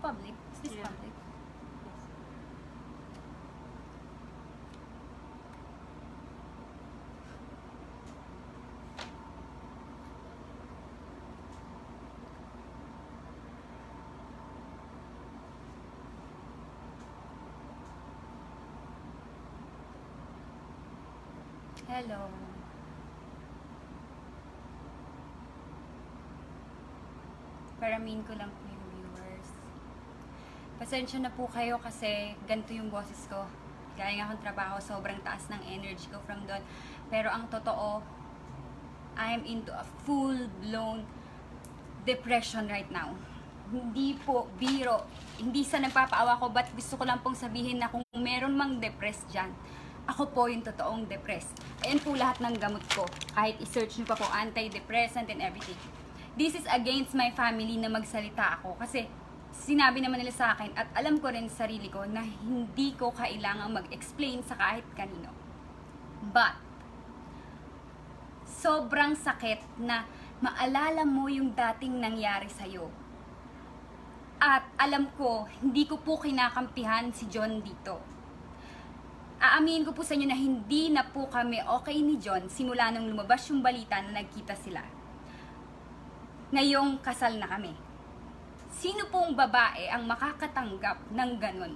public? Is this Yeah. public? Hello. Paramin ko lang po yung viewers. Pasensya na po kayo kasi ganito yung boses ko. Gaya nga akong trabaho, sobrang taas ng energy ko from doon. Pero ang totoo, I am into a full-blown depression right now. Hindi po biro, hindi sa nagpapaawa ko, but gusto ko lang pong sabihin na kung meron mang depressed dyan, ako po yung totoong depressed. Ayan po lahat ng gamot ko. Kahit i-search nyo pa po antidepressant and everything. This is against my family na magsalita ako. Kasi sinabi naman nila sa akin at alam ko rin sa sarili ko na hindi ko kailangang mag-explain sa kahit kanino. But, sobrang sakit na maalala mo yung dating nangyari sa'yo. At alam ko, hindi ko po kinakampihan si John dito. Aaminin ko po sa inyo na hindi na po kami okay ni John simula nung lumabas yung balita na nagkita sila. Ngayong kasal na kami. Sino pong babae ang makakatanggap ng ganun?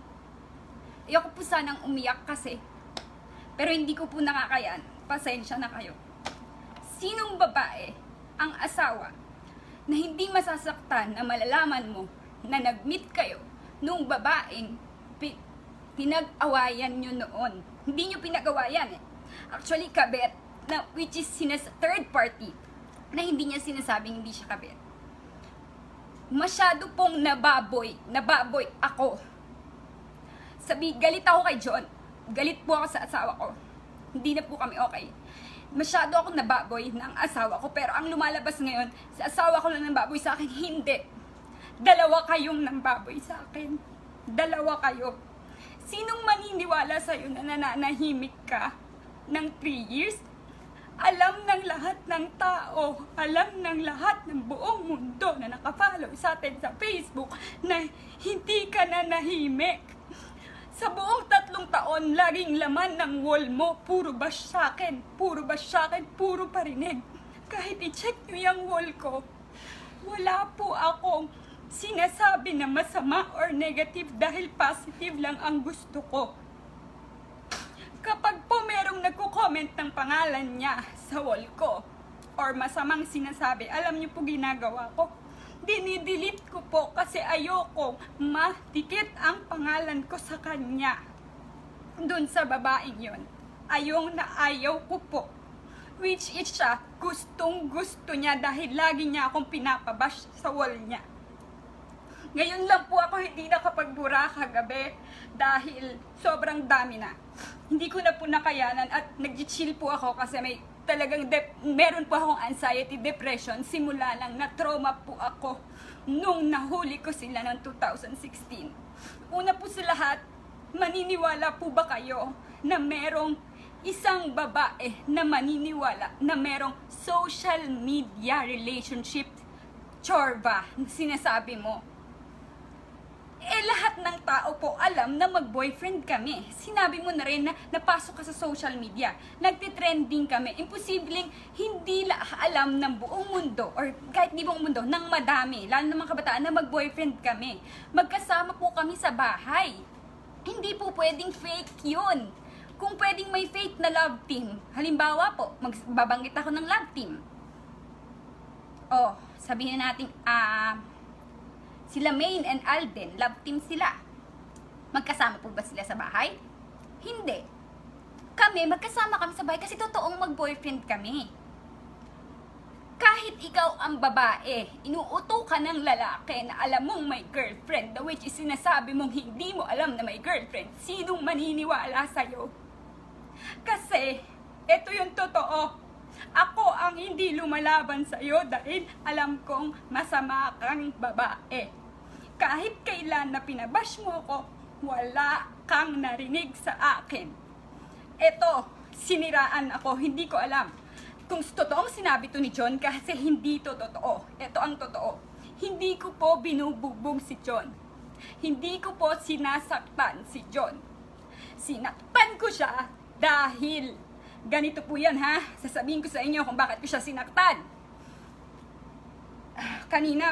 Ayoko po sanang umiyak kasi, pero hindi ko po nakakayan. Pasensya na kayo. Sinong babae ang asawa na hindi masasaktan na malalaman mo na nag-meet kayo nung babaeng pinag-awayan nyo noon? Hindi nyo pinag-awayan eh. Actually, kabet, na, which is third party, na hindi niya sinasabing hindi siya kabet. Masyado pong nababoy ako. Galit ako kay John. Galit po ako sa asawa ko. Hindi na po kami okay. Masyado ako nababoy ng asawa ko, pero ang lumalabas ngayon, sa asawa ko lang ng baboy sa akin, hindi. Dalawa kayong nambaboy sa akin. Dalawa kayo. Sinong maniniwala sa'yo na nananahimik ka ng 3 years? Alam ng lahat ng tao, alam ng lahat ng buong mundo na nakafollow sa atin sa Facebook na hindi ka nanahimik. Sa buong 3 taon, laging laman ng wall mo, puro bash sa'kin, puro bash sa'kin, puro parinig. Kahit i-check nyo yung wall ko, wala po akong sinasabi na masama or negative dahil positive lang ang gusto ko. Kapag po merong nagko-comment ng pangalan niya sa wall ko or masamang sinasabi, alam niyo po ginagawa ko. Dinidelete ko po kasi ayoko matikit ang pangalan ko sa kanya. Doon sa babaeng yun. Ayaw ko po. Which is siya, gustong gusto niya dahil lagi niya akong pinapabash sa wall niya. Ngayon lang po ako hindi nakapagbura kagabi dahil sobrang dami na. Hindi ko na po nakayanan at nag-chill po ako kasi may talagang meron po akong anxiety, depression. Simula lang na trauma po ako nung nahuli ko sila noong 2016. Una po sa lahat, maniniwala po ba kayo na merong isang babae na maniniwala na merong social media relationship chorba na sinasabi mo? Eh, lahat ng tao po alam na mag-boyfriend kami. Sinabi mo na rin na napasok ka sa social media. Nagtitrending kami. Imposibleng hindi alam ng buong mundo or kahit di buong mundo, ng madami, lalo ng mga kabataan na mag-boyfriend kami. Magkasama po kami sa bahay. Hindi po pwedeng fake yun. Kung pwedeng may fake na love team, halimbawa po, magbabanggit ako ng love team. Oh, sabihin natin, sila Maine and Alden, love team sila. Magkasama po ba sila sa bahay? Hindi. Magkasama kami sa bahay kasi totoong mag-boyfriend kami. Kahit ikaw ang babae, inuuto ka ng lalaki na alam mong may girlfriend, the which is sinasabi mong hindi mo alam na may girlfriend, sinong maniniwala sa'yo? Kasi, ito yung totoo. Ako ang hindi lumalaban sa'yo dahil alam kong masama kang babae. Kahit kailan na pinabash mo ako, wala kang narinig sa akin. Eto, siniraan ako, hindi ko alam kung totoong sinabi to ni John kasi hindi to totoo. Ito ang totoo. Hindi ko po binubugbog si John. Hindi ko po sinasaktan si John. Sinaktan ko siya dahil ganito po yan ha. Sasabihin ko sa inyo kung bakit ko siya sinaktan. Kanina,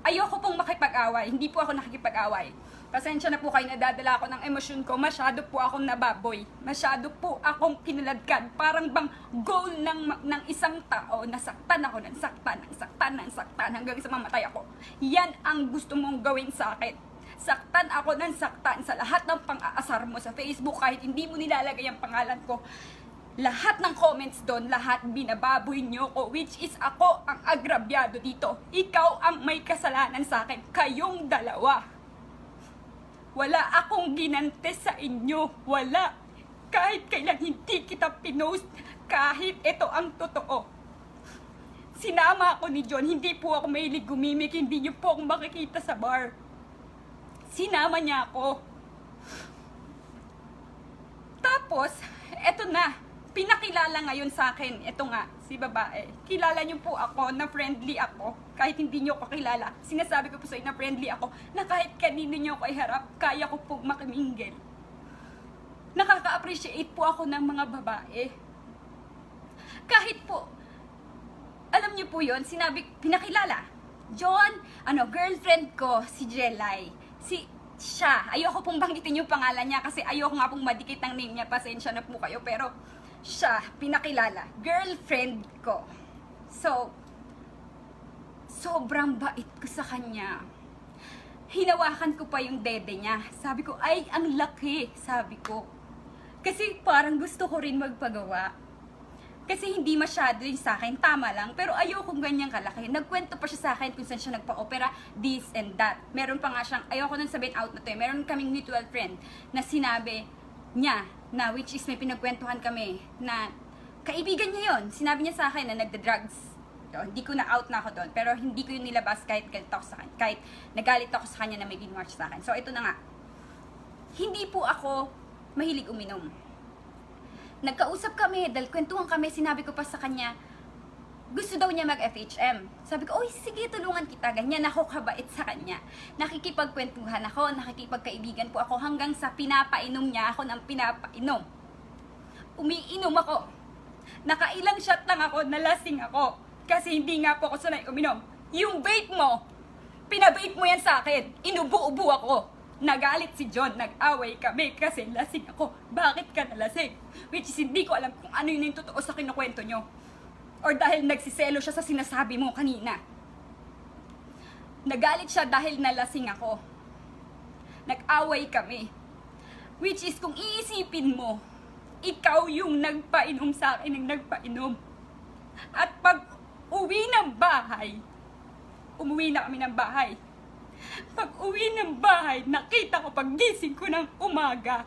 ayoko pong makipag-away. Hindi po ako nakikipag-away. Pasensya na po kayo, nadadala ako ng emosyon ko. Masyado po akong nababoy. Masyado po akong kinaladkad. Parang bang goal ng isang tao na saktan ako ng saktan hanggang sa mamatay ako. Yan ang gusto mong gawin sa akin. Saktan ako ng saktan sa lahat ng pang-aasar mo sa Facebook kahit hindi mo nilalagay ang pangalan ko. Lahat ng comments doon, lahat binababoy niyo ko, which is ako ang agrabyado dito. Ikaw ang may kasalanan sa akin. Kayong dalawa. Wala akong ginante sa inyo. Wala. Kahit kailan hindi kita pinost, kahit ito ang totoo. Sinama ako ni John, hindi po ako mahilig gumimik, hindi niyo po ako makikita sa bar. Sinama niya ako. Tapos, eto na. Pinakilala ngayon sa akin, ito nga, si babae. Kilala niyo po ako na friendly ako, kahit hindi niyo ako kilala. Sinasabi ko po sa inyo na friendly ako, na kahit kanino niyo ako iharap, kaya ko po makimingle. Nakaka-appreciate po ako ng mga babae. Kahit po, alam niyo po yon, pinakilala. John, girlfriend ko, si Jelay. Siya, ayoko pong banggitin yung pangalan niya kasi ayoko nga pong madikit ang name niya, pasensya na po kayo, pero siya, pinakilala, girlfriend ko. So, sobrang bait ko sa kanya. Hinawakan ko pa yung dede niya. Sabi ko, ay, ang laki, sabi ko. Kasi parang gusto ko rin magpagawa. Kasi hindi masyado yung sa akin, tama lang, pero ayokong ganyang kalaki. Nagkwento pa siya sa akin kung saan siya nagpa-opera, this and that. Meron pa nga siyang, ayoko nang sabihin out na to eh, meron kaming mutual friend na sinabi niya, na which is may pinagkwentuhan kami, na kaibigan niya yon. Sinabi niya sa akin na nagda-drugs. Hindi ko na out na ako doon, pero hindi ko yun nilabas kahit galit ako sa kanya, kahit nagalit ako sa kanya na may ginawa siya sa akin. So ito na nga, hindi po ako mahilig uminom. Nagkausap kami, dahil kwentuhan kami, sinabi ko pa sa kanya, gusto daw niya mag-FHM. Sabi ko, oy, sige, tulungan kita. Ganyan ako kabait sa kanya. Nakikipagkwentuhan ako, nakikipagkaibigan po ako hanggang sa pinapainom niya ako ng pinapainom. Umiinom ako. Nakailang shot lang ako, nalasing ako. Kasi hindi nga po ako sanay uminom. Yung bait mo, pinabait mo yan sa akin. Inubo-ubo ako. Nagalit si John, nag-away kami kasi lasing ako. Bakit ka nalasing? Which is hindi ko alam kung ano yun yung totoo sa kinukwento nyo. Or dahil nagsiselo siya sa sinasabi mo kanina. Nagalit siya dahil nalasing ako. Nag-away kami. Which is kung iisipin mo, ikaw yung nagpainom sa akin ng nagpainom. At pag uwi ng bahay, umuwi na kami ng bahay. Pag uwi ng bahay, nakita ko pag gising ko ng umaga,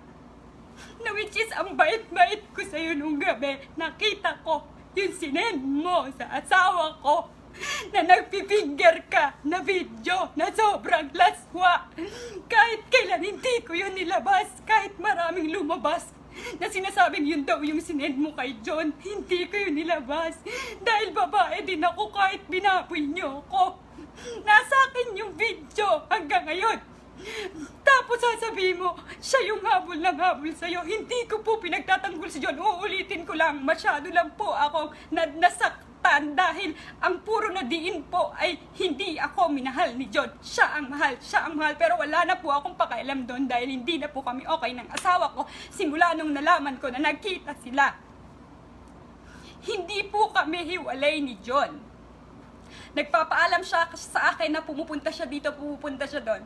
na which is ang bait-bait ko sa'yo nung gabi, nakita ko yung sinend mo sa asawa ko na nagpipinger ka na video na sobrang laswa. Kahit kailan hindi ko yun nilabas, kahit maraming lumabas na sinasabing yun daw yung sinend mo kay John, hindi ko yun nilabas. Dahil babae din ako kahit binaboy niyo ako. Nasa akin yung video hanggang ngayon. Tapos sasabihin mo, siya yung habol ng habol sa'yo. Hindi ko po pinagtatanggol si John. Uulitin ko lang, masyado lang po ako nasaktan dahil ang puro na diin po ay hindi ako minahal ni John. Siya ang mahal. Pero wala na po akong pakialam doon dahil hindi na po kami okay ng asawa ko simula nung nalaman ko na nagkita sila. Hindi po kami hiwalay ni John. Nagpapaalam siya sa akin na pumupunta siya dito, pumupunta siya doon.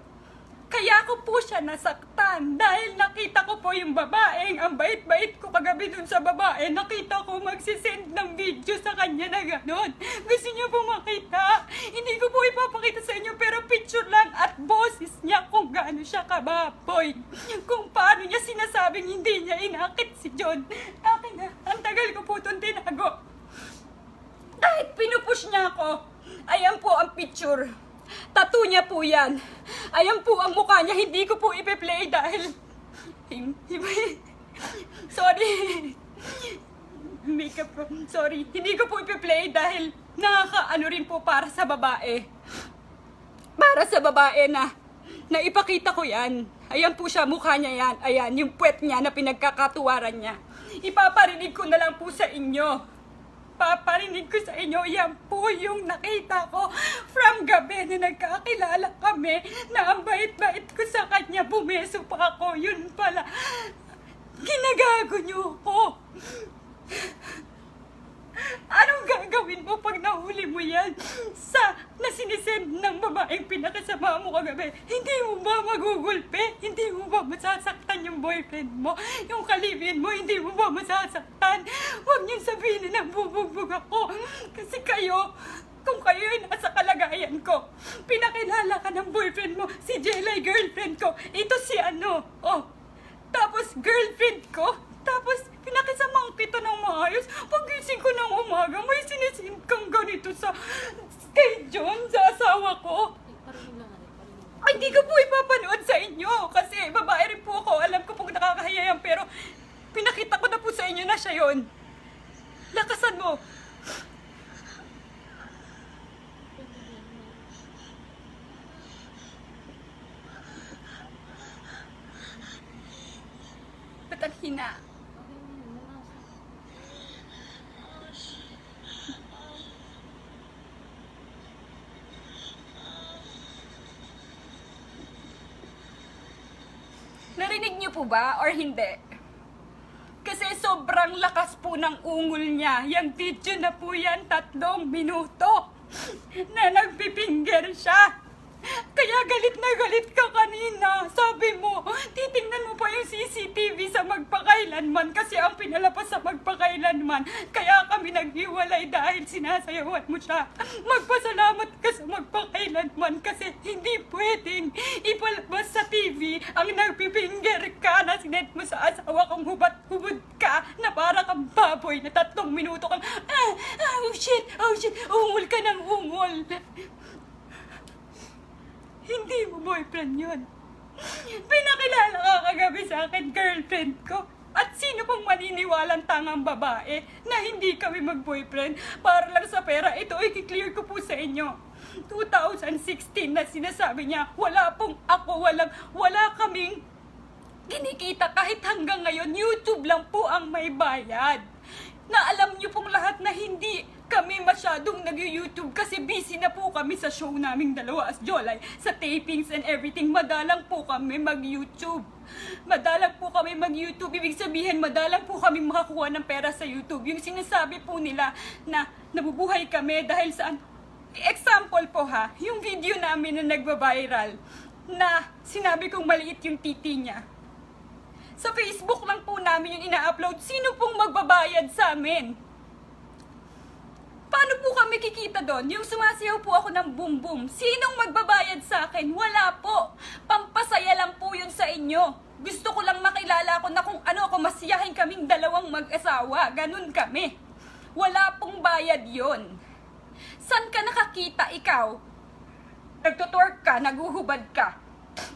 Kaya ko po siya nasaktan dahil nakita ko po yung babaeng, ang bait-bait ko kagabi dun sa babae, nakita ko magsisend ng video sa kanya na gano'n. Gusto niyo po makita? Hindi ko po ipapakita sa inyo pero picture lang at boses niya kung gaano siya kababoy. Kung paano niya sinasabing hindi niya inakit si John. Akin na, ang tagal ko po itong tinago. Kahit pinupush niya ako, ayan po ang picture. Tattoo niya po yan. Ayan po ang mukha niya. Hindi ko po ipe-play dahil... Sorry. Makeup po. Sorry. Hindi ko po ipe-play dahil nakakaano rin po para sa babae. Para sa babae na na ipakita ko yan. Ayan po siya, mukha niya yan. Ayan, yung puwet niya na pinagkakatuwaran niya. Ipaparinig ko na lang po sa inyo. Paparinig ko sa inyo, yan po yung nakita ko from gabi na nagkakilala kami na ang bait-bait ko sa kanya, bumeso pa ako. Yun pala, ginagago niyo ko. Anong gagawin mo pag nahuli mo yan sa nasinisend ng babaeng pinakasama mo kagabi? Hindi mo ba magugulpe? Hindi mo ba masasaktan yung boyfriend mo? Yung kalibin mo, hindi mo ba masasaktan? Huwag niyo sabihin na bubugbog ako. Kasi kayo, kung kayo ay nasa kalagayan ko, pinakilala ka ng boyfriend mo, si Jelay, girlfriend ko, ito si ano, oh, tapos girlfriend ko, tapos pinakisamang kita ng maayos. Pagising ko ng umaga, may sinisim kang ganito sa kay John, sa asawa ko. Ay, hindi ko po ipapanood sa inyo kasi babae rin po ako. Alam ko pong nakakahiya yan, pero pinakita ko na po sa inyo na siya yun. Lakasan mo. Ba't ang hina? Narinig niyo po ba or hindi? Kasi sobrang lakas po ng ungol niya. Yung video na po yan, 3 minuto na nagpipinger siya. Kaya galit na galit ka kanina. Sabi mo, titingnan mo pa yung CCTV sa magpakailanman kasi ang pinalabas sa magpakailanman. Kaya kami naghiwalay dahil sinasayawan mo siya. Magpasalamat ka sa magpakailanman kasi hindi pwedeng ipalabas sa TV ang nagpipinger ka na sinet mo sa asawa kong hubat-hubad ka na para kang baboy na 3 minuto kang oh shit, ungol ka ng ungol. Hindi mo boyfriend yun. Pinakilala ka kagabi sa akin, girlfriend ko. At sino pang maniniwalang tangang babae na hindi kami mag-boyfriend para lang sa pera? Ito ay kiklear ko po sa inyo. 2016 na sinasabi niya, wala pong ako, wala kaming kinikita kahit hanggang ngayon. YouTube lang po ang may bayad. Na alam niyo pong lahat na hindi kami masyadong nag-YouTube kasi busy na po kami sa show naming dalawa as Jolay, sa tapings and everything. Madalang po kami mag-YouTube. Ibig sabihin, madalang po kami makakuha ng pera sa YouTube. Yung sinasabi po nila na nabubuhay kami dahil saan. Example po ha, yung video namin na nagba-viral na sinabi kong maliit yung titi niya. Sa Facebook lang po namin yung ina-upload. Sino pong magbabayad sa amin? Paano po kami kikita doon? Yung sumasayaw po ako ng boom boom. Sinong magbabayad sa akin? Wala po. Pampasaya lang po yun sa inyo. Gusto ko lang makilala ko na kung ano ako, masiyahin kaming dalawang mag-asawa. Ganun kami. Wala pong bayad yon. San ka nakakita ikaw? Nagtutwork ka, naguhubad ka.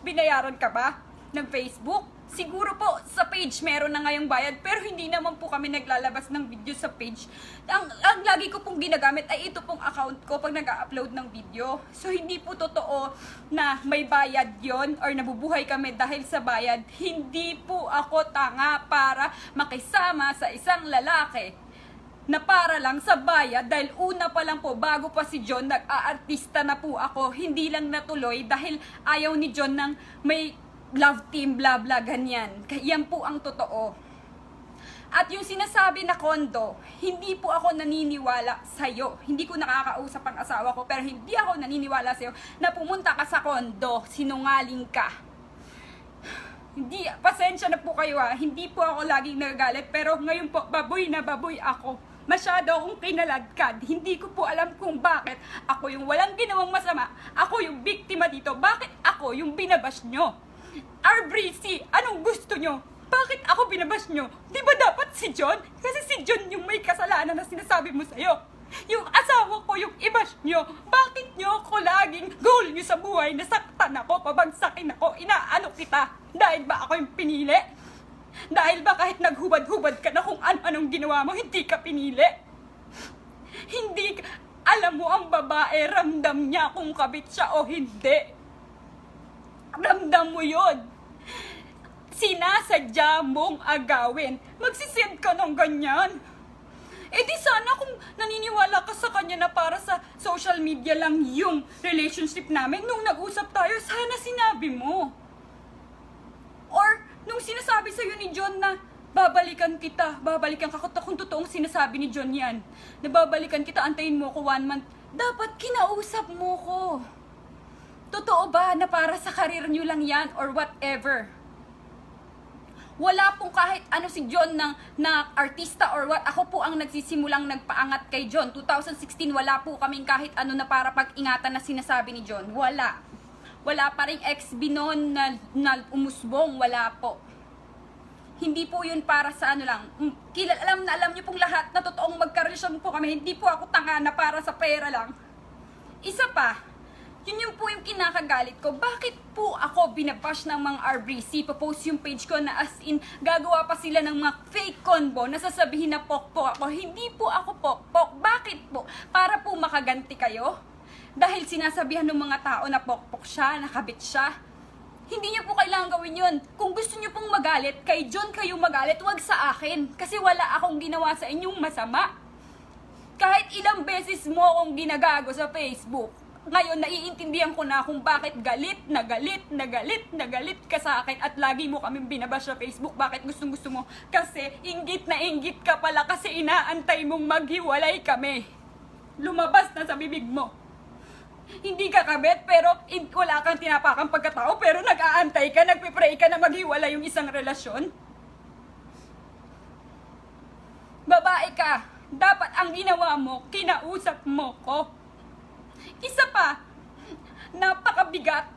Binayaran ka ba ng Facebook? Siguro po sa page meron na ngayong bayad, pero hindi naman po kami naglalabas ng video sa page. Ang lagi ko pong ginagamit ay ito pong account ko pag nag-upload ng video. So hindi po totoo na may bayad yon or nabubuhay kami dahil sa bayad. Hindi po ako tanga para makisama sa isang lalaki na para lang sa bayad dahil una pa lang po, bago pa si John, nag-aartista na po ako. Hindi lang natuloy dahil ayaw ni John ng may love team, bla bla, ganyan. Yan po ang totoo. At yung sinasabi na kondo, hindi po ako naniniwala sa'yo. Hindi ko nakakausap ang asawa ko, pero hindi ako naniniwala sa'yo na pumunta ka sa kondo, sinungaling ka. Hindi, pasensya na po kayo ha. Hindi po ako laging nagagalit, pero ngayon po, baboy na baboy ako. Masyado akong kinaladkad. Hindi ko po alam kung bakit ako yung walang ginawang masama. Ako yung biktima dito. Bakit ako yung binabash nyo? RBC, anong gusto nyo? Bakit ako binabash nyo? Di ba dapat si John? Kasi si John yung may kasalanan na sinasabi mo sa'yo. Yung asawa ko yung i-bash nyo. Bakit nyo ako laging goal nyo sa buhay? Nasaktan ako, pabagsakin ako, inaano kita. Dahil ba ako yung pinili? Dahil ba kahit naghubad-hubad ka na kung ano-anong ginawa mo, hindi ka pinili? Hindi ka, alam mo ang babae, ramdam niya kung kabit siya o hindi. ramdam mo yun. Sinasadya mong agawin. Magsisend ka ng ganyan. Eh di sana kung naniniwala ka sa kanya na para sa social media lang yung relationship namin, nung nag-usap tayo, sana sinabi mo. Or nung sinasabi sa'yo ni John na babalikan ka kung totoong sinasabi ni John yan, na babalikan kita, antayin mo ko 1 month, dapat kinausap mo ko. Totoo ba na para sa karir nyo lang yan or whatever? Wala pong kahit ano si John na artista or what. Ako po ang nagsisimulang nagpaangat kay John. 2016, wala po kaming kahit ano na para pag-ingatan na sinasabi ni John. Wala. Wala pa rin ex-B noon na umusbong. Wala po. Hindi po yun para sa ano lang. Alam niyo pong lahat na totoong magkarelasyon po kami. Hindi po ako tanga na para sa pera lang. Isa pa, yun yung po yung kinakagalit ko. Bakit po ako binabash ng mga RBC? Papost yung page ko na as in, gagawa pa sila ng mga fake convo na sasabihin na pokpok ako. Hindi po ako pokpok. Bakit po? Para po makaganti kayo? Dahil sinasabihan ng mga tao na pokpok siya, nakabit siya. Hindi niyo po kailangan gawin yun. Kung gusto niyo pong magalit, kay John kayo magalit, wag sa akin. Kasi wala akong ginawa sa inyong masama. Kahit ilang beses mo akong ginagago sa Facebook, ngayon, naiintindihan ko na kung bakit galit ka sa akin at lagi mo kaming binabash sa Facebook. Bakit gustong-gusto mo? Kasi inggit na inggit ka pala kasi inaantay mong maghiwalay kami. Lumabas na sa bibig mo. Hindi ka kabet pero wala kang tinapakang pagkatao pero nag-aantay ka, nagpipray ka na maghiwalay yung isang relasyon. Babae ka. Dapat ang ginawa mo, kinausap mo ko. Isa pa, napakabigat,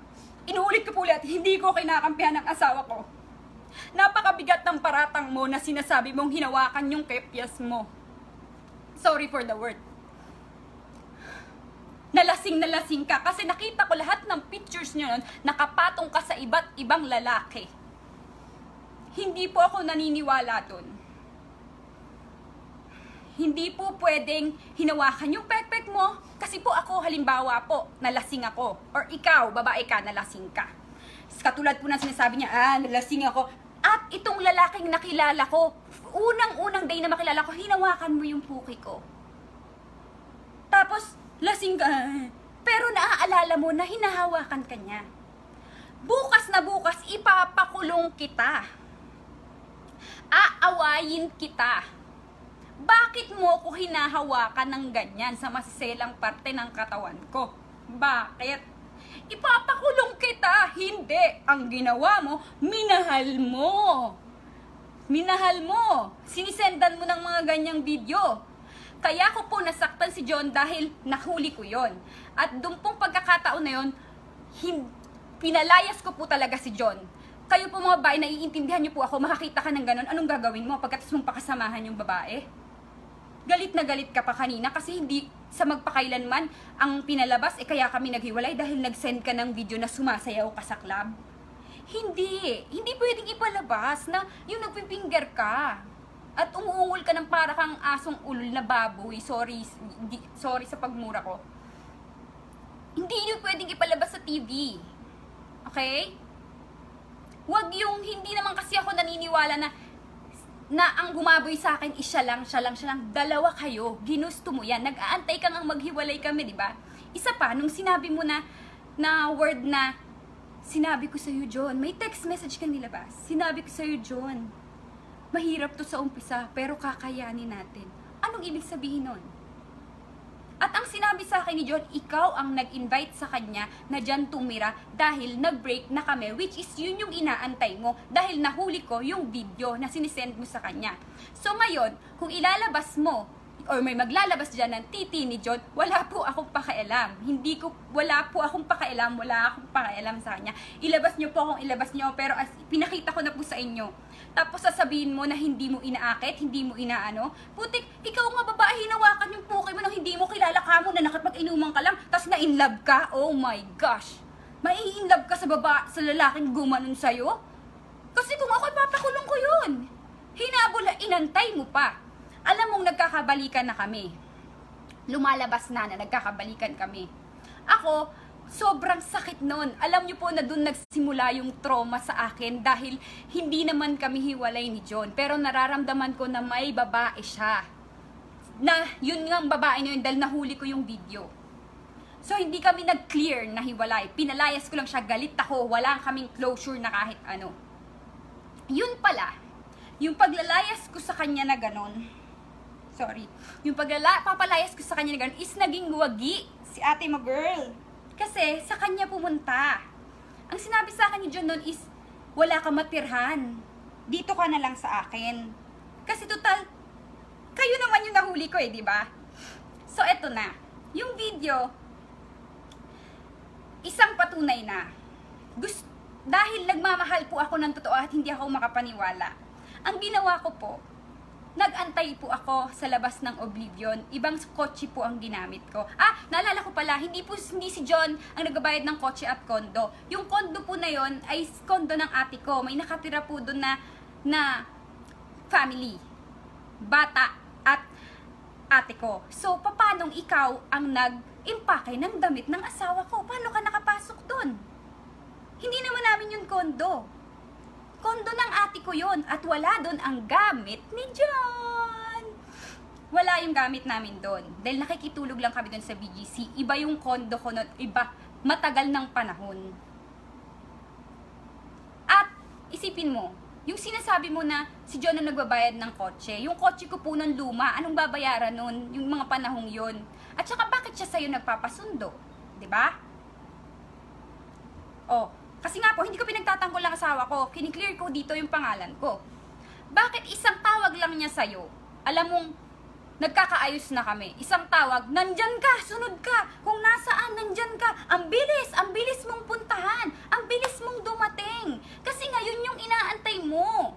inuulit ko po ulit, hindi ko kinakampihan ng asawa ko. Napakabigat ng paratang mo na sinasabi mong hinawakan yung kepyas mo. Sorry for the word. Nalasing ka kasi nakita ko lahat ng pictures nyo nun, nakapatong ka sa iba't ibang lalaki. Hindi po ako naniniwala dun. Hindi po pwedeng hinawakan yung pekpek mo. Kasi po ako, halimbawa po, nalasing ako. Or ikaw, babae ka, nalasing ka. Katulad po ng sinasabi niya, nalasing ako. At itong lalaking nakilala ko, unang-unang day na makilala ko, hinawakan mo yung puki ko. Tapos, lasing ka. Pero naaalala mo na hinahawakan ka niya. Bukas na bukas, ipapakulong kita. Aawayin kita. Bakit mo ko hinahawakan ng ganyan sa masiselang parte ng katawan ko? Bakit? Ipapakulong kita. Hindi. Ang ginawa mo, minahal mo. Minahal mo. Sinisendan mo ng mga ganyang video. Kaya ko po nasaktan si John dahil nahuli ko yon. At doon pong pagkakataon na yon, pinalayas ko po talaga si John. Kayo po mga babae, naiintindihan niyo po ako, makakita ka ng ganon, anong gagawin mo pagkatapos mong pakasamahan yung babae? Galit na galit ka pa kanina kasi hindi sa magpakailanman ang pinalabas, kaya kami naghiwalay dahil nag-send ka ng video na sumasayaw ka sa club. Hindi pwedeng ipalabas na yung nagpipinger ka at umuungol ka ng para kang asong ulol na baboy. Sorry sa pagmura ko. Hindi yun pwedeng ipalabas sa TV. Okay? Wag yung hindi naman kasi ako naniniwala na ang gumaboy sa akin is siya lang. Dalawa kayo. Ginusto mo yan. Nag-aantay kang ang maghiwalay kami, di ba? Isa pa, nung sinabi mo na word na, sinabi ko sa'yo, John, may text message kang nilabas. Sinabi ko sa'yo, John, mahirap to sa umpisa, pero kakayanin natin. Anong ibig sabihin nun? At ang sinabi sa akin ni John, ikaw ang nag-invite sa kanya na dyan tumira dahil nag-break na kami, which is yun yung inaantay mo dahil nahuli ko yung video na sinisend mo sa kanya. So ngayon, kung ilalabas mo or may maglalabas dyan ng titi ni John, wala po akong pakialam. Wala akong pakialam sa kanya. Ilabas nyo po kung ilabas nyo, pero pinakita ko na po sa inyo. Tapos sasabihin mo na hindi mo inaakit, hindi mo inaano. Putik, ikaw nga babae, hinawakan yung puki mo nang hindi mo kilala ka mo na nakapag-inuman ka lang, tapos na-inlove ka. Oh my gosh. Mai-inlove ka sa lalaking gumanon sa'yo? Kasi kung ako, papakulong ko yun. Hinabol na inantay mo pa. Alam mong nagkakabalikan na kami. Lumalabas na nagkakabalikan kami. Ako, Sobrang sakit nun. Alam niyo po na dun nagsimula yung trauma sa akin dahil hindi naman kami hiwalay ni John. Pero nararamdaman ko na may babae siya. Na yun nga ang babae na yun dahil nahuli ko yung video. So hindi kami nag-clear na hiwalay. Pinalayas ko lang siya, galit ako, wala kaming closure na kahit ano. Yun pala, yung paglalayas ko sa kanya na ganon, yung papalayas ko sa kanya na ganon is naging wagi si ate mo girl. Kasi sa kanya pumunta. Ang sinabi sa akin ni John noon is, wala ka matirhan. Dito ka na lang sa akin. Kasi total, kayo naman yung nahuli ko di ba? So eto na, yung video, isang patunay na. Dahil nagmamahal po ako ng totoo at hindi ako makapaniwala. Ang ginawa ko po, nag-antay po ako sa labas ng Oblivion. Ibang kotse po ang ginamit ko. Naalala ko pala, hindi si John ang nagbabayad ng kotse at kondo. Yung kondo po na yon ay kondo ng ate ko. May nakatira po doon na family. Bata at ate ko. So, paanong ikaw ang nag-impake ng damit ng asawa ko? Paano ka nakapasok doon? Hindi naman namin yung kondo. Kondo ng ate ko yon at wala doon ang gamit ni John. Wala yung gamit namin doon. Dahil nakikitulog lang kami doon sa BGC. Iba yung kondo ko noon. Iba, matagal ng panahon. At isipin mo, yung sinasabi mo na si John ang nagbabayad ng kotse, yung kotse ko po ng luma, anong babayaran nun? Yung mga panahong yon. At saka bakit siya sa'yo nagpapasundo? Diba? Kasi nga po, hindi ko pinagtatanggol ang asawa ko. Kiniklear ko dito yung pangalan ko. Bakit isang tawag lang niya sa'yo? Alam mong, nagkakaayos na kami. Isang tawag, nandyan ka, sunod ka. Kung nasaan, nandyan ka. Ang bilis mong puntahan. Ang bilis mong dumating. Kasi ngayon yung inaantay mo.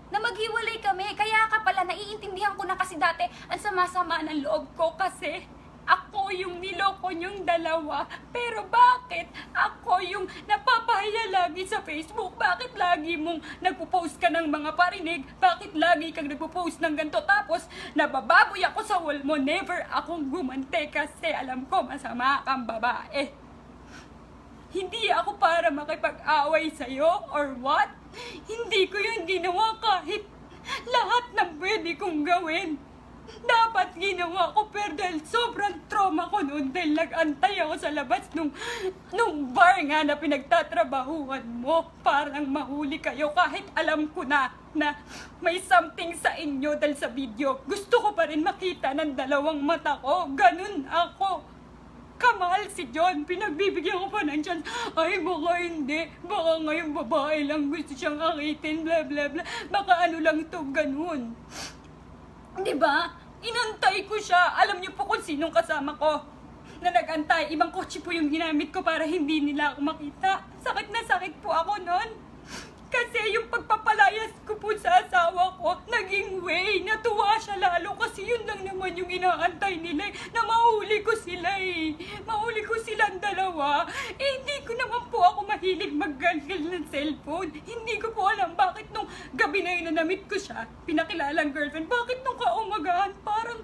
Na maghiwalay kami. Kaya ka pala, naiintindihan ko na kasi dati, ang sama-sama ng loob ko kasi ako yung niloko niyong dalawa. Pero bakit ako yung napapahiya lagi sa Facebook? Bakit lagi mong nagpo-post ka ng mga parinig? Bakit lagi kang nagpo-post ng ganito? Tapos nabababoy ako sa wall mo. Never akong gumante kasi alam ko masama kang babae. Hindi ako para makipag-away sa'yo or what? Hindi ko yung ginawa kahit lahat ng pwede kong gawin. Dapat ginawa ko pero dahil sobrang trauma ko noon dahil nag-antay ako sa labas nung bar nga na pinagtatrabahuhan mo parang mahuli kayo kahit alam ko na may something sa inyo dahil sa video. Gusto ko pa rin makita ng dalawang mata ko. Ganun ako. Kamahal si John. Pinagbibigyan ko pa ng chance. Ay, baka hindi. Baka ngayong babae lang gusto siyang akitin. Blah, blah, blah. Baka ano lang to, ganun. Diba? Inantay ko siya. Alam niyo po kung sinong kasama ko na nag-antay. Ibang kotse po yung ginamit ko para hindi nila ako makita. Sakit na sakit po ako nun. Kasi yung pagpapalayas ko po sa asawa ko, naging way. Natuwa siya lalo kasi yun lang naman yung inaantay nila. Na mahuli ko sila Mahuli ko silang dalawa. Hindi ko naman po ako mahilig maggalgal ng cellphone. Hindi ko po alam bakit nung gabi na yun na namit ko siya, pinakilalang girlfriend, bakit nung kaumagahan parang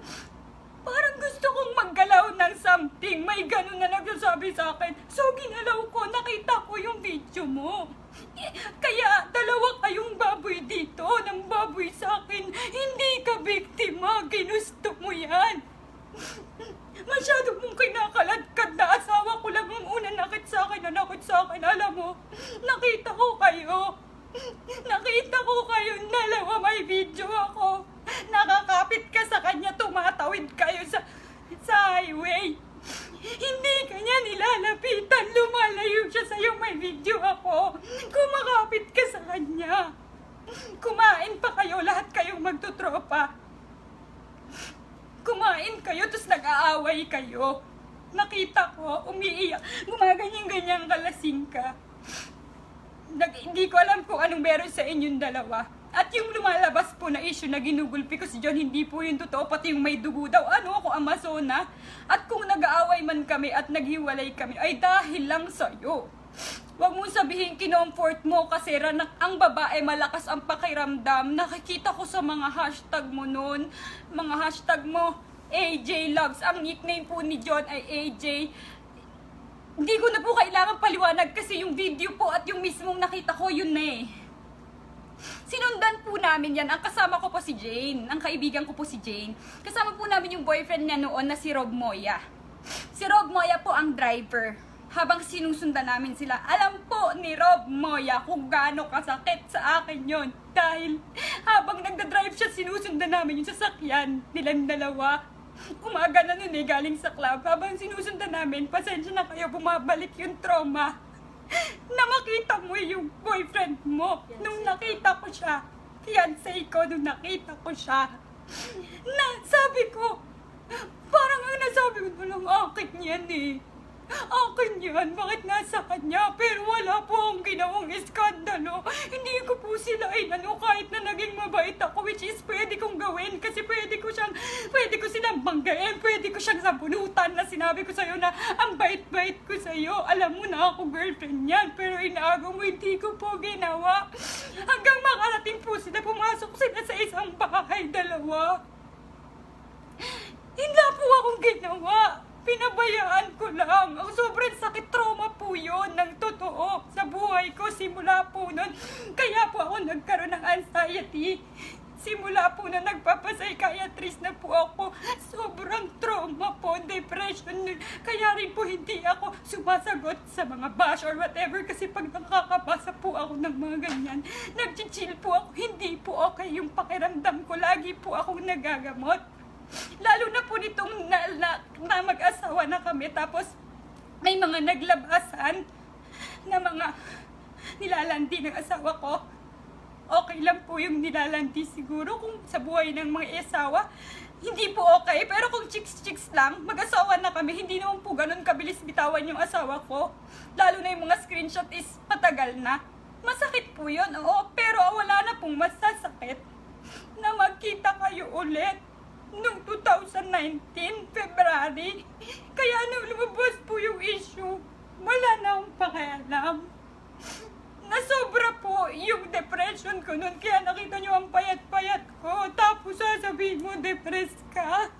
gusto kong maggalaw ng something. May ganun na nagsasabi sa akin. So ginalaw ko, nakita ko yung video mo. Kaya dalawa kayong baboy dito ng baboy sa akin. Hindi ka biktima, ginusto mo yan. Masyado mong kinakaladkad na asawa ko lang ang una nakit sa akin. Alam mo, nakita ko kayo. Nakita ko kayong dalawa, may video ako. Nakakapit ka sa kanya, tumatawid kayo sa highway. Hindi kanya nilalapitan, lumalayo siya sa'yo, may video ako. Kumakapit ka sa kanya. Kumain pa kayo, lahat kayong magtutropa. Kumain kayo, tapos nag-aaway kayo. Nakita ko, umiiyak, gumaganyan-ganyan kalasing ka. Hindi ko alam kung anong meron sa inyong dalawa. At yung lumalabas po na issue na ginugulpi ko si John, hindi po yung totoo, pati yung may dugo daw. Ano ako, Amazona? At kung nag-aaway man kami at naghiwalay kami, ay dahil lang sa'yo. Huwag mong sabihin kinomfort mo kasi ang babae malakas ang pakiramdam. Nakikita ko sa mga hashtag mo noon. Mga hashtag mo, AJ Loves. Ang nickname po ni John ay AJ. Hindi ko na po kailangan paliwanag kasi yung video po at yung mismong nakita ko, yun na eh. Sinundan po namin yan. Ang kasama ko po si Jane. Ang kaibigan ko po si Jane. Kasama po namin yung boyfriend niya noon na si Rob Moya. Si Rob Moya po ang driver. Habang sinusundan namin sila, alam po ni Rob Moya kung gaano kasakit sa akin yon. Dahil habang nagdadrive siya, sinusundan namin yung sasakyan nilang dalawa. Umaga na nun eh, galing sa club. Habang sinusundan namin, pasensya na kayo, bumabalik yung trauma. Na makita mo yung boyfriend mo. Nung nakita ko siya, fiancé ko, nung nakita ko siya, na sabi ko, parang ang nasabi ko na lang, akin yan eh. Akin yan, bakit nasa kanya? Pero wala po akong ginawang iskandalo. Hindi ko po sila inano kahit na naging mabait ako, which is pwede kong gawin kasi pwede ko silang banggain, pwede ko siyang sabunutan na sinabi ko sa'yo na ang bait-bait ko sa'yo. Alam mo na ako girlfriend yan, pero inaagaw mo, hindi ko po ginawa. Hanggang makarating po sila, pumasok sila sa isang bahay, dalawa. Hindi po akong ginawa. Pinabayaan ko lang. Ang sobrang sakit, trauma po yun ng totoo sa buhay ko simula po nun. Kaya po ako nagkaroon ng anxiety. Simula po na nagpapapsychiatrist na po ako. Sobrang trauma po, depression. Kaya rin po hindi ako sumasagot sa mga bash or whatever. Kasi pag nakakabasa po ako ng mga ganyan, nag-chill po ako. Hindi po okay yung pakiramdam ko. Lagi po akong nagagamot. Lalo na po nitong na mag-asawa na kami, tapos may mga naglabasan na mga nilalandi ng asawa ko. Okay lang po yung nilalandi siguro kung sa buhay ng mga asawa. Hindi po okay, pero kung chicks lang, mag-asawa na kami, hindi naman po ganun kabilis bitawan yung asawa ko. Lalo na yung mga screenshot is matagal na. Masakit po yun, oo, pero wala na pong masasakit na magkita kayo ulit. Noong 2019, February, kaya nung lumabas po yung issue, wala na akong pakialam. Nasobra po yung depression ko noon, kaya nakita nyo ang payat-payat ko, tapos sasabihin mo, depressed ka.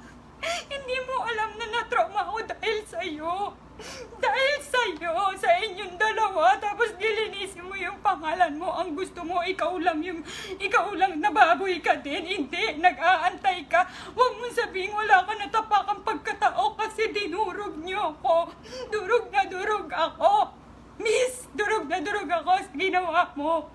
Hindi mo alam na na-trauma ako dahil sa'yo. Dahil sa'yo, sa inyong dalawa, tapos dilinisin mo yung pangalan mo. Ang gusto mo, ikaw lang nababoy ka din. Hindi, nag-aantay ka. Huwag mong sabihin wala ka natapakang pagkatao kasi dinurog niyo ako. Durog na durog ako. Miss, durog na durog ako sa ginawa mo.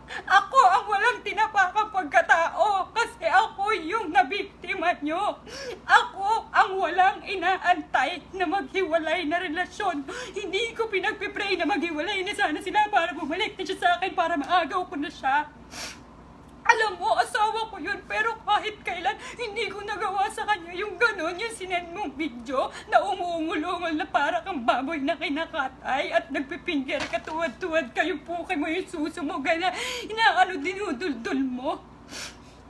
Ako ang walang tinapakang pagkatao kasi ako yung nabiktima nyo. Ako ang walang inaantay na maghiwalay na relasyon. Hindi ko pinagpipray na maghiwalay na sana sila para bumalik na siya sa akin para maagaw ko na siya. Alam mo, asawa ko yun, pero kahit kailan, hindi ko nagawa sa kanya yung gano'n, yung sinend mong video na umuungol-ungol na para kang baboy na kinakatay at nagpipinger ka, tuwad-tuwad kayo po kay mo yung suso mo, gana, inaano dinuduldul mo.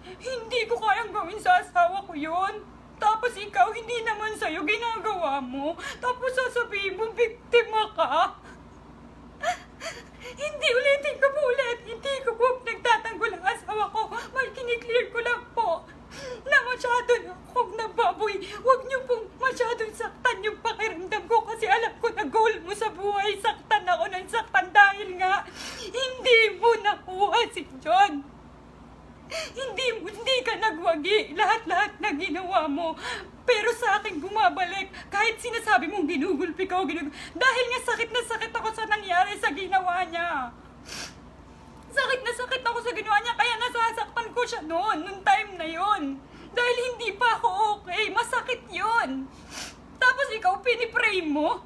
Hindi ko kayang gawin sa asawa ko yun. Tapos ikaw, hindi naman sa'yo ginagawa mo. Tapos sasabihin mo, biktima ka. Hindi ulitin ko po ulit. Hindi ko po nagtatanggol ang asawa ko. Kiniklear ko lang po na masyado na akong nababoy. Huwag niyo pong masyadong saktan yung pakiramdam ko kasi alam ko na goal mo sa buhay. Saktan ako ng saktan dahil nga hindi mo nakuha si John. Hindi ka nagwagi. Lahat-lahat na ginawa mo. Pero sa akin bumabalik. Kahit sinasabi mong ginugulpi ka o dahil nga sakit na sakit ako sa nangyari sa ginawa niya. Sakit na sakit ako sa ginawa niya. Kaya nasasaktan ko siya noon time na yon. Dahil hindi pa ako okay. Masakit yon. Tapos ikaw pinipray mo.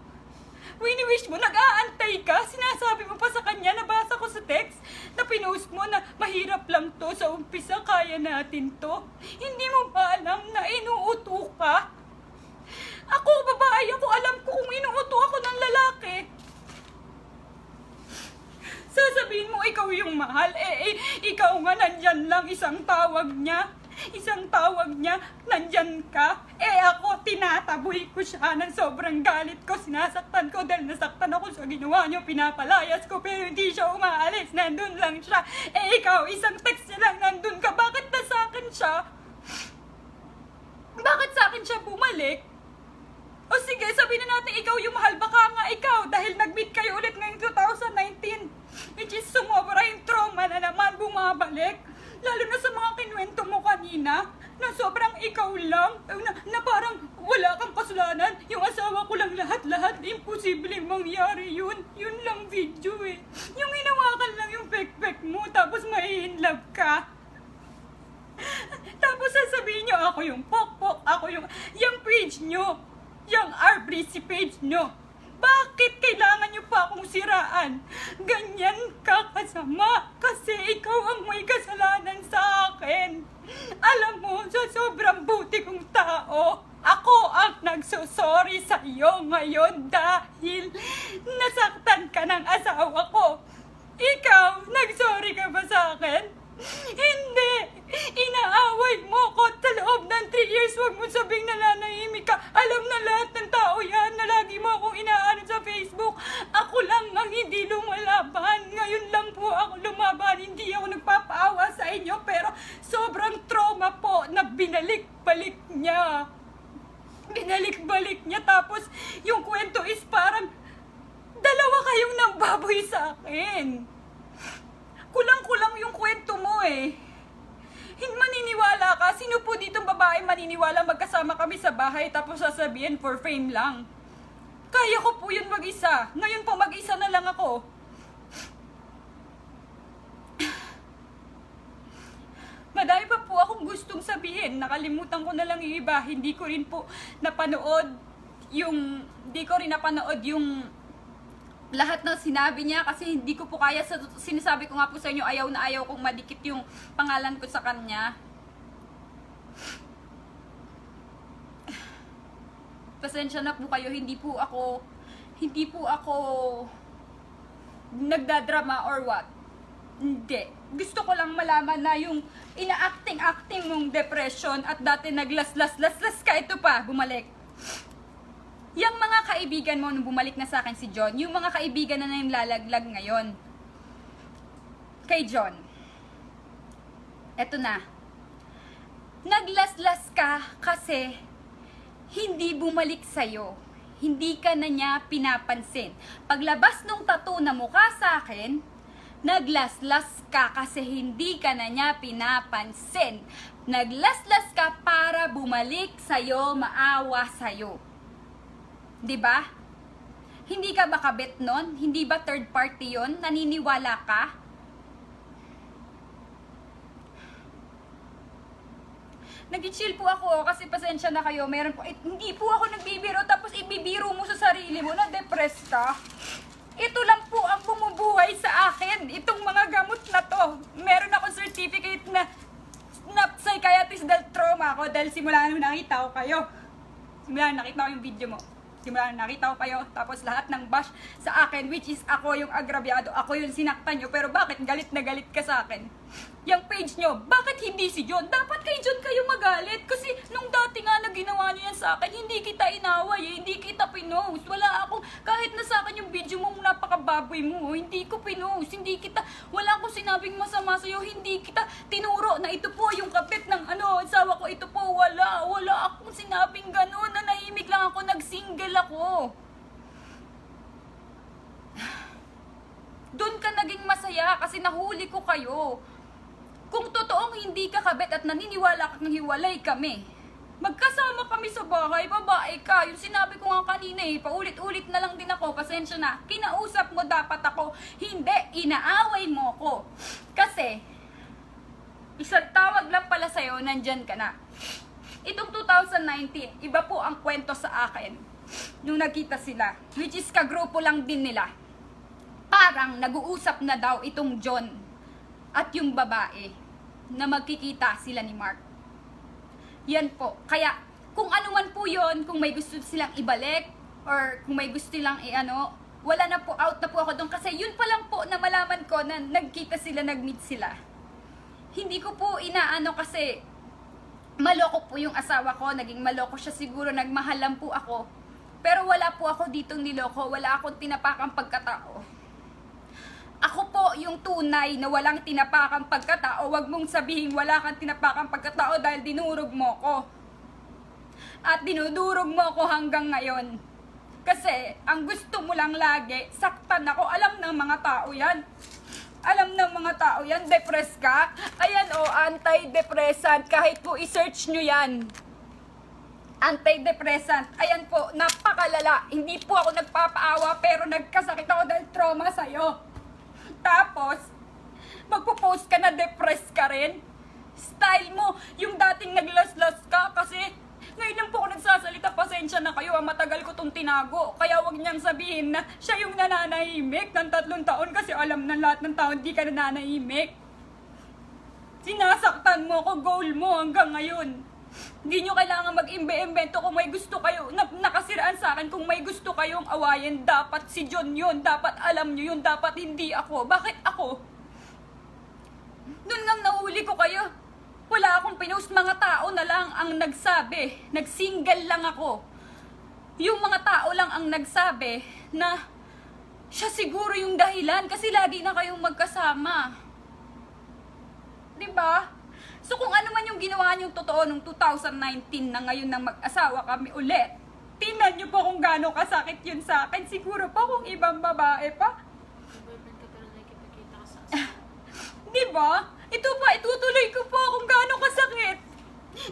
Wini-wish mo, nag-aantay ka, sinasabi mo pa sa kanya, nabasa ko sa text, na pinost mo na mahirap lang to, sa umpisa kaya natin to. Hindi mo ba alam na inuuto ka? Ako, babae ako, alam ko kung inuuto ako ng lalaki. Sasabihin mo, ikaw yung mahal, ikaw nga nandyan lang, isang tawag niya, nandyan ka. Ako, tinataboy ko siya ng sobrang galit ko, sinasaktan ko dahil nasaktan ako sa ginawa niyo, pinapalayas ko, pero hindi siya umaalis, nandun lang siya. Ikaw, isang text niya lang, nandun ka, bakit na sa akin siya? Bakit sa akin siya bumalik? O sige, sabihin na natin ikaw yung mahal, baka now dahil nag-meet kayo ulit ngayong 2019. Which is sumobra yung trauma na naman bumabalik. Lalo na sa mga kinuwento mo kanina na sobrang ikaw lang, na parang wala kang kasalanan. Yung asawa ko lang lahat-lahat, imposible mangyari yun. Yun lang video eh. Yung hinawakan lang yung pek-pek mo, tapos mai-inlove ka. Tapos sasabihin nyo, ako yung pok-pok, ako yung page nyo, yung RBC page nyo. Bakit kailangan nyo pa akong siraan? Ganyan ka kasama kasi ikaw ang may kasalanan sa akin. Alam mo, sa sobrang buti kong tao, ako ang nagsusorry sa iyo ngayon dahil nasaktan ka ng asawa ko. Ikaw, nagsorry ka ba sa akin? Hindi! Inaaway mo ko sa loob ng 3 years. Huwag mo sabing nananahimik ka. Alam na lahat ng tao yan na lagi mo akong inaano sa Facebook. Ako lang ang hindi lumalaban. Ngayon lang po ako lumaban. Hindi ako nagpapaawa sa inyo. Pero sobrang trauma po na binalik-balik niya. Binalik-balik niya. Tapos yung kwento is parang dalawa kayong nambaboy sa akin. Kulang-kulang yung kwento mo eh. Maniniwala ka? Sino po ditong babae maniniwala magkasama kami sa bahay tapos sasabihin for fame lang? Kaya ko po yun mag-isa. Ngayon po mag-isa na lang ako. Madami pa po akong gustong sabihin. Nakalimutan ko na lang yung iba. Hindi ko rin napanood yung lahat ng sinabi niya kasi hindi ko po kaya. Sinasabi ko nga po sa inyo, ayaw na ayaw kong madikit yung pangalan ko sa kanya. Pasensya na po kayo, hindi po ako nagdadrama or what. Hindi. Gusto ko lang malaman na yung ina-acting mong depression at dati naglas ka, ito pa, bumalik. Yung mga kaibigan mo nung bumalik na sa akin si John, yung mga kaibigan na yung lalaglag ngayon kay John, eto na, naglaslas ka kasi hindi bumalik sa'yo, hindi ka na niya pinapansin. Paglabas nung tattoo na mukha sa akin, naglaslas ka kasi hindi ka na niya pinapansin. Naglaslas ka para bumalik sa'yo, maawa sa'yo. 'Di ba? Hindi ka ba kabit nun? Hindi ba third party yon? Naniniwala ka? Nag-chill po ako kasi pasensya na kayo. Meron po, hindi po ako nagbibiro tapos ibibiro mo sa sarili mo na depressed ka. Ito lang po ang bumubuhay sa akin. Itong mga gamot na to. Meron akong certificate na psychiatrist dahil trauma ako dahil simula nung nakita ko kayo. Simula nung nakita ko yung video mo. Simula nakita ko kayo, tapos lahat ng bash sa akin, which is ako yung agrabyado, ako yung sinaktan nyo, pero bakit galit na galit ka sa akin? Yung page nyo, bakit hindi si John? Dapat kay John kayo magalit, kasi nung dati nga na ginawa nyo yan sa akin, hindi kita inaway, hindi kita pinost. Wala akong, kahit na sa akin yung video mo, napakababoy mo, hindi ko pinost, wala akong sinabing masama sa'yo, hindi kita tinuro na ito po yung kapit ng asawa ko, ito po, wala akong sinabing gano'n, nanahimik lang ako, nag-single ako. Doon ka naging masaya kasi nahuli ko kayo. Kung totoong hindi ka kabit at naniniwala kang hiwalay kami, magkasama kami sa bahay, babae ka. Yung sinabi ko nga kanina paulit-ulit na lang din ako, pasensya na. Kinausap mo dapat ako, hindi, inaaway mo ko. Kasi, isang tawag lang pala sa'yo, nandyan ka na. Itong 2019, iba po ang kwento sa akin nung nagkita sila, which is kagrupo lang din nila. Parang nag-uusap na daw itong John at yung babae na magkikita sila ni Mark. Yan po. Kaya kung ano man po yon, kung may gusto silang ibalik or kung may gusto silang wala na po, out na po ako doon. Kasi yun pa lang po na malaman ko na nagkita sila, nag-meet sila. Hindi ko po inaano kasi maloko po yung asawa ko, naging maloko siya siguro, nagmahal lang po ako. Pero wala po ako ditong niloko, wala akong tinapakang pagkatao. Ako po yung tunay na walang tinapakang pagkatao. Huwag mong sabihin wala kang tinapakang pagkatao dahil dinurog mo ko. At dinudurog mo ko hanggang ngayon. Kasi ang gusto mo lang lagi, saktan ako. Alam ng mga tao yan. Alam ng mga tao yan, depressed ka. Ayan o, antidepressant. Kahit po i-search nyo yan. Antidepressant. Ayan po, napakalala. Hindi po ako nagpapaawa pero nagkasakit ako dahil trauma sa'yo. Tapos, magpo-post ka na depressed ka rin. Style mo, yung dating naglas-las ka kasi ngayon lang po ako nagsasalita, pasensya na kayo, matagal ko tong tinago. Kaya wag niyang sabihin na siya yung nananahimik ng 3 taon kasi alam na lahat ng tao hindi ka nananahimik. Sinasaktan mo ko, goal mo hanggang ngayon. Hindi nyo kailangan mag-imbe-imbento kung may gusto kayo, nakasiraan sa akin, kung may gusto kayong awayin, dapat si John yun, dapat alam nyo yun, dapat hindi ako. Bakit ako? Doon ngang nahuli ko kayo. Wala akong pinost, mga tao na lang ang nagsabi, nag-single lang ako. Yung mga tao lang ang nagsabi na siya siguro yung dahilan kasi lagi na kayong magkasama. Diba? So kung ano man yung ginawa niyong totoo nung 2019 na ngayon nang mag-asawa kami ulit, tingnan niyo po kung gaano kasakit yun sa akin. Siguro pa kung ibang babae pa. Diba? Ito pa, itutuloy ko po kung gaano kasakit.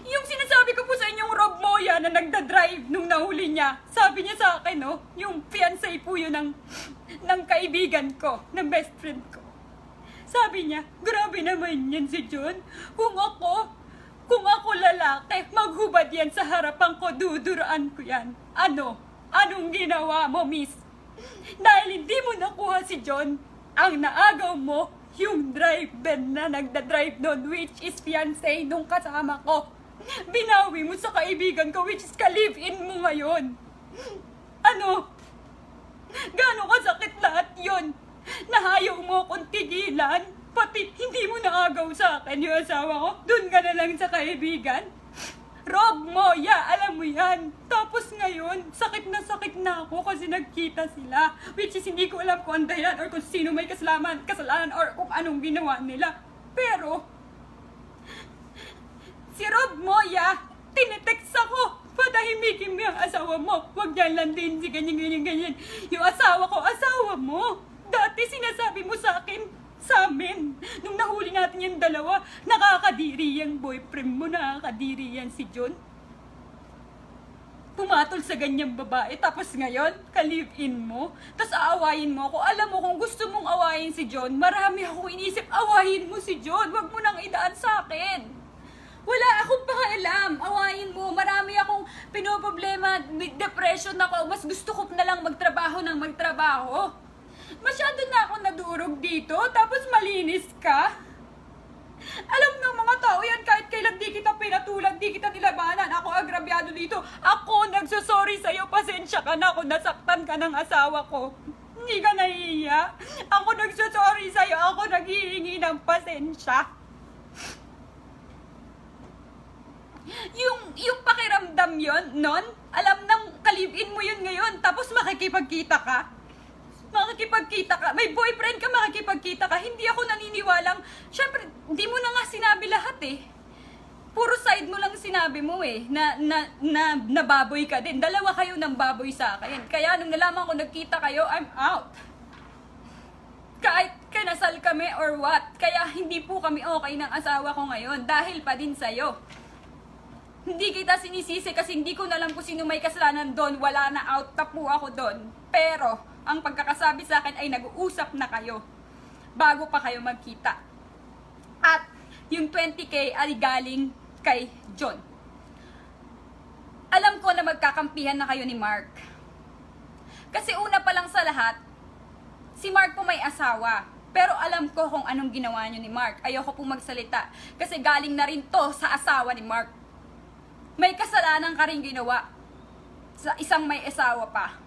Yung sinasabi ko po sa inyong Rob Moya na nagda-drive nung nahuli niya, sabi niya sa akin, no, yung fiancé po yun ng kaibigan ko, ng best friend ko. Sabi niya, grabe naman yan si John. Kung ako lalaki, maghubad yan sa harapan ko, duduraan ko yan. Ano? Anong ginawa mo, miss? Dahil hindi mo nakuha si John, ang naagaw mo, yung driver na nagda-drive doon, which is fiancé nung kasama ko. Binawi mo sa kaibigan ko, which is ka-live-in mo ngayon. Ano? Gano'ng kasakit lahat yon? Nahayaw mo akong tigilan, pati hindi mo naagaw sa akin yung asawa ko. Doon ka na lang sa kaibigan. Rob Moya, alam mo yan. Tapos ngayon, sakit na ako kasi nagkita sila. Which is hindi ko alam kung ang dahilan or kung sino may kasalanan or kung anong ginawa nila. Pero, si Rob Moya, tinitext ako. Patahimikin mo yung asawa mo. Huwag yan lang din si ganyan. Yung asawa mo. Dati sinasabi mo sa amin, nung nahuli natin yung dalawa, nakakadiri yung boyfriend mo, nakakadiri yan si John. Pumatol sa ganyang babae, tapos ngayon, ka-live-in mo, tapos aawayin mo ako. Alam mo, kung gusto mong awayin si John, marami akong inisip, awayin mo si John, wag mo nang idaan sa akin. Wala akong pakialam, awayin mo, marami akong pinoproblema, depression ako, mas gusto ko na lang magtrabaho ng magtrabaho. Masyado na ako nadurog dito, tapos malinis ka. Alam ng mga tao yan, kahit kailan di kita pinatulad, di kita nilabanan, ako agrabyado dito. Ako nagsusorry sa'yo, pasensya ka na kung nasaktan ka ng asawa ko. Hindi ka nahihiya. Ako nagsusorry sa'yo, ako naghihingi ng pasensya. Yung pakiramdam yon non, alam ng kalibin mo yun ngayon, tapos makikipagkita ka. May boyfriend ka, makikipagkita ka. Hindi ako naniniwalang, syempre, hindi mo na nga sinabi lahat eh. Puro side mo lang sinabi mo eh, na baboy ka din. Dalawa kayo ng baboy sa akin. Kaya nung nalaman ko nagkita kayo, I'm out. Kahit kinasal kami or what, kaya hindi po kami okay ng asawa ko ngayon dahil pa din sa'yo. Hindi kita sinisisi kasi hindi ko na alam kung sino may kasalanan doon. Wala na, out na po ako doon. Pero, ang pagkakasabi sa akin ay nag-uusap na kayo bago pa kayo magkita. At yung 20K ay galing kay John. Alam ko na magkakampihan na kayo ni Mark. Kasi una pa lang sa lahat, si Mark po may asawa. Pero alam ko kung anong ginawa niyo ni Mark. Ayoko po magsalita. Kasi galing na rin to sa asawa ni Mark. May kasalanan ka rin ginawa sa isang may asawa pa.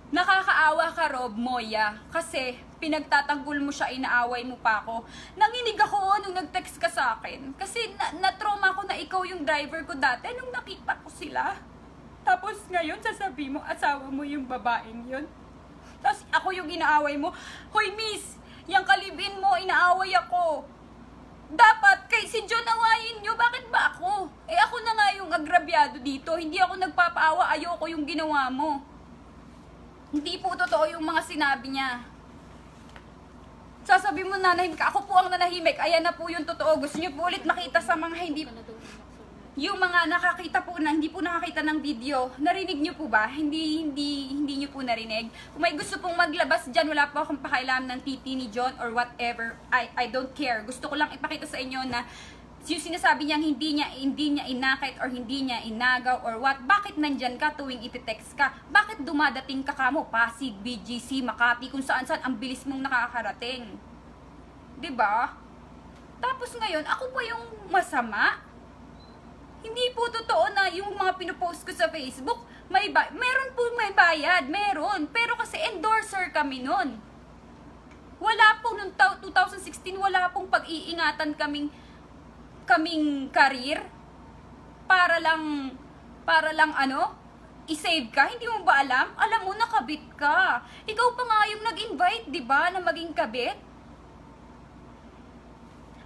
Nakakaawa ka, Rob Moya, kasi pinagtatanggol mo siya, inaaway mo pa ako. Nanginig ako nung nag-text ka sa akin. Kasi na-trauma ko na ikaw yung driver ko dati nung nakita ko sila. Tapos ngayon, sasabi mo, asawa mo yung babaeng yun. Tapos ako yung inaaway mo. Hoy, miss, yung kalibin mo, inaaway ako. Dapat, kay si John awayin nyo, bakit ba ako? Eh ako na nga yung yung agrabyado dito. Hindi ako nagpapaawa, ayoko yung ginawa mo. Hindi po totoo yung mga sinabi niya. Sasabi mo nanahimik ka, ako po ang nanahimik. Ayan na po yung totoo. Gusto niyo po ulit makita sa mga hindi... Yung mga nakakita po na, hindi po nakakita ng video, narinig niyo po ba? Hindi niyo po narinig. Kung may gusto pong maglabas dyan, wala po akong pakailam ng titi ni John or whatever. I don't care. Gusto ko lang ipakita sa inyo na yung sinasabi niyang hindi niya inakit or hindi niya inagaw or what, bakit nandyan ka tuwing iti-text ka? Bakit dumadating ka kamo? Pasig, BGC, Makati, kung saan-saan ang bilis mong nakakarating. 'Di ba? Tapos ngayon, ako pa yung masama? Hindi po totoo na yung mga pinopost ko sa Facebook, meron po may bayad, meron. Pero kasi endorser kami nun. Wala po, noong 2016, wala pong pag-iingatan kaming career para lang i-save ka. Hindi mo ba alam? Alam mo, nakabit ka. Ikaw pa nga yung nag-invite, di ba, na maging kabit?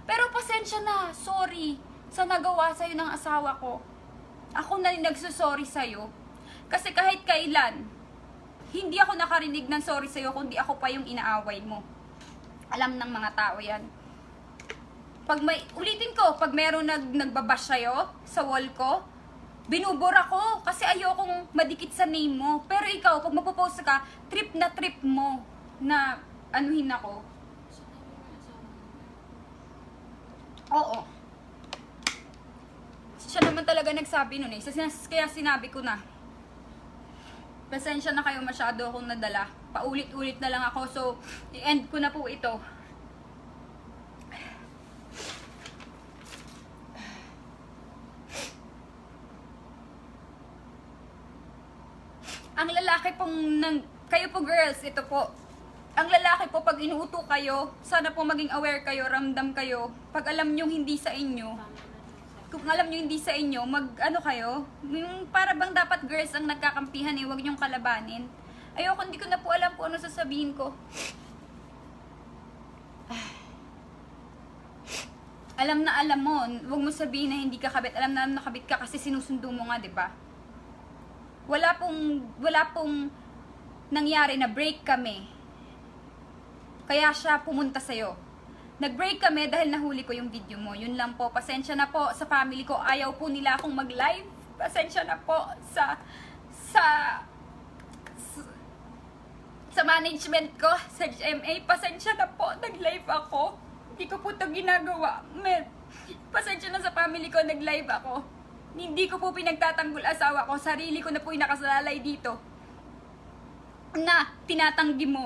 Pero pasensya na, sorry sa nagawa sa'yo ng asawa ko. Ako na rin nagsusorry sa'yo. Kasi kahit kailan, hindi ako nakarinig ng sorry sa'yo, kundi ako pa yung inaaway mo. Alam ng mga tao yan. Ulitin ko, pag meron nagbabash sa'yo sa wall ko, binubura ko kasi ayokong madikit sa name mo. Pero ikaw, pag mapopost ka, trip mo na anuhin ako. Oo. Siya naman talaga nagsabi nun eh. Kaya sinabi ko na. Pasensya na kayo, masyado akong nadala. Paulit-ulit na lang ako. So, i-end ko na po ito. Ang lalaki pong kayo po girls, ito po. Ang lalaki po, pag inuuto kayo, sana po maging aware kayo, ramdam kayo. Pag alam nyo hindi sa inyo, kung alam nyo hindi sa inyo, ano kayo, yung para bang dapat girls ang nagkakampihan eh, huwag nyong kalabanin. Ayoko, hindi ko na po alam kung ano sasabihin ko. Alam na alam mo, huwag mo sabihin na hindi ka kabit. Alam na nakabit ka kasi sinusundo mo nga, 'di ba? Wala pong nangyari na break kami. Kaya siya pumunta sa'yo. Nag-break kami dahil nahuli ko yung video mo. Yun lang po. Pasensya na po sa family ko. Ayaw po nila akong mag-live. Pasensya na po sa management ko, sa GMA. Pasensya na po. Nag-live ako. Hindi ko po ito ginagawa. Pasensya na sa family ko. Nag-live ako. Hindi ko po pinagtatanggol asawa ko. Sarili ko na po yung nakasalalay dito na tinatanggi mo.